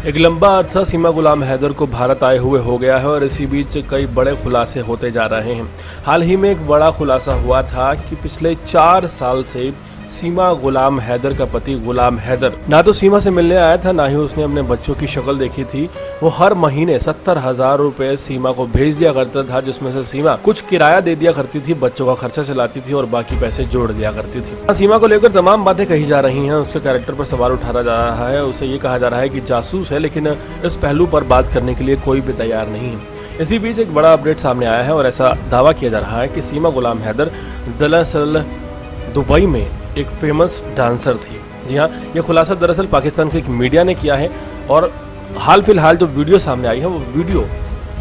एक लंबा अरसा सीमा गुलाम हैदर को भारत आए हुए हो गया है और इसी बीच कई बड़े खुलासे होते जा रहे हैं। हाल ही में एक बड़ा खुलासा हुआ था कि पिछले 4 साल से सीमा गुलाम हैदर का पति गुलाम हैदर ना तो सीमा से मिलने आया था, ना ही उसने अपने बच्चों की शक्ल देखी थी। वो हर महीने 70,000 रुपए सीमा को भेज दिया करता था, जिसमें से सीमा कुछ किराया दे दिया करती थी, बच्चों का खर्चा चलाती थी और बाकी पैसे जोड़ दिया करती थी। सीमा को लेकर तमाम बातें कही जा रही हैं, उसके कैरेक्टर पर सवाल उठाया जा रहा है। उसे ये कहा जा रहा है कि जासूस है, लेकिन इस पहलू पर बात करने के लिए कोई भी तैयार नहीं है। इसी बीच एक बड़ा अपडेट सामने आया है और ऐसा दावा किया जा रहा है कि सीमा गुलाम हैदर दरअसल दुबई में एक फेमस डांसर थी। जी हाँ, ये खुलासा दरअसल पाकिस्तान के एक मीडिया ने किया है और हाल फिलहाल जो वीडियो सामने आई है वो वीडियो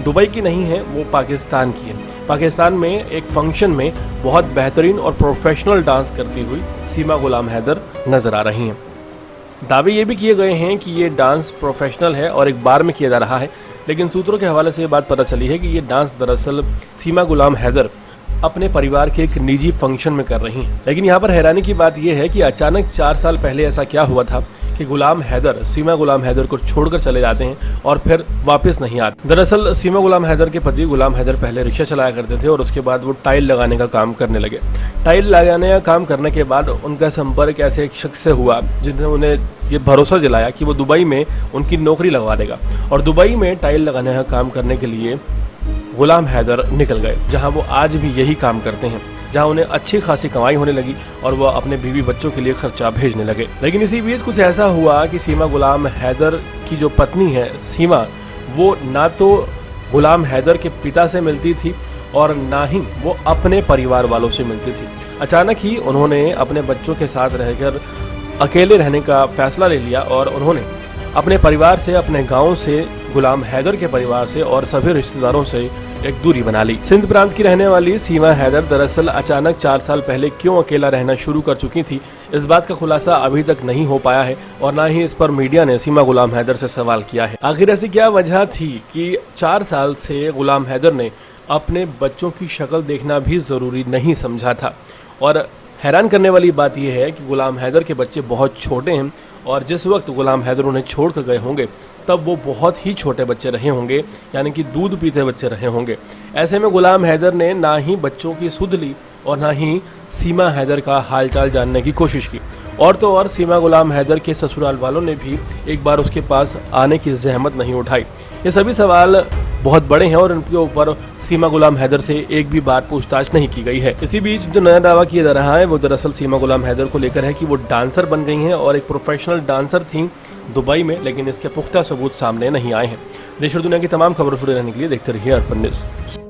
दुबई की नहीं है, वो पाकिस्तान की है। पाकिस्तान में एक फंक्शन में बहुत बेहतरीन और प्रोफेशनल डांस करती हुई सीमा गुलाम हैदर नजर आ रही हैं। दावे ये भी किए गए हैं कि ये डांस प्रोफेशनल है और एक बार में किया जा रहा है, लेकिन सूत्रों के हवाले से ये बात पता चली है कि ये डांस दरअसल सीमा गुलाम हैदर अपने परिवार के एक निजी फंक्शन में कर रही हैं। लेकिन यहाँ पर हैरानी की बात यह है कि अचानक 4 साल पहले ऐसा क्या हुआ था कि गुलाम हैदर सीमा गुलाम हैदर को छोड़कर चले जाते हैं और फिर वापस नहीं आते। दरअसल सीमा गुलाम हैदर के पति गुलाम हैदर पहले रिक्शा चलाया करते थे और उसके बाद वो टाइल लगाने का काम करने लगे। टाइल लगाने का काम करने के बाद उनका संपर्क ऐसे एक शख्स से हुआ जिसने उन्हें ये भरोसा दिलाया कि वो दुबई में उनकी नौकरी लगवा देगा और दुबई में टाइल लगाने का काम करने के लिए गुलाम हैदर निकल गए, जहां वो आज भी यही काम करते हैं, जहां उन्हें अच्छी खासी कमाई होने लगी और वो अपने बीवी बच्चों के लिए खर्चा भेजने लगे। लेकिन इसी बीच कुछ ऐसा हुआ कि सीमा गुलाम हैदर की जो पत्नी है सीमा, वो ना तो गुलाम हैदर के पिता से मिलती थी और ना ही वो अपने परिवार वालों से मिलती थी। अचानक ही उन्होंने अपने बच्चों के साथ रहकर अकेले रहने का फैसला ले लिया और उन्होंने अपने परिवार से, अपने गाँव से, गुलाम हैदर के परिवार से और सभी रिश्तेदारों से एक दूरी बना ली। सिंध प्रांत की रहने वाली सीमा हैदर दरअसल अचानक 4 साल पहले क्यों अकेला रहना शुरू कर चुकी थी, इस बात का खुलासा अभी तक नहीं हो पाया है और ना ही इस पर मीडिया ने सीमा गुलाम हैदर से सवाल किया है। आखिर ऐसी क्या वजह थी कि 4 साल से गुलाम हैदर ने अपने बच्चों की शक्ल देखना भी जरूरी नहीं समझा था। और हैरान करने वाली बात यह है कि गुलाम हैदर के बच्चे बहुत छोटे हैं और जिस वक्त गुलाम हैदर उन्हें छोड़ कर गए होंगे तब वो बहुत ही छोटे बच्चे रहे होंगे, यानी कि दूध पीते बच्चे रहे होंगे। ऐसे में गुलाम हैदर ने ना ही बच्चों की सुध ली और ना ही सीमा हैदर का हालचाल जानने की कोशिश की। और तो और सीमा गुलाम हैदर के ससुराल वालों ने भी एक बार उसके पास आने की जहमत नहीं उठाई। ये सभी सवाल बहुत बड़े हैं और उनके ऊपर सीमा गुलाम हैदर से एक भी बार पूछताछ नहीं की गई है। इसी बीच जो नया दावा किया जा रहा है वो दरअसल सीमा गुलाम हैदर को लेकर है कि वो डांसर बन गई हैं और एक प्रोफेशनल डांसर थी दुबई में, लेकिन इसके पुख्ता सबूत सामने नहीं आए हैं। देश और दुनिया की तमाम खबरों से जुड़े रहने के लिए देखते रहिए अर्पण न्यूज़।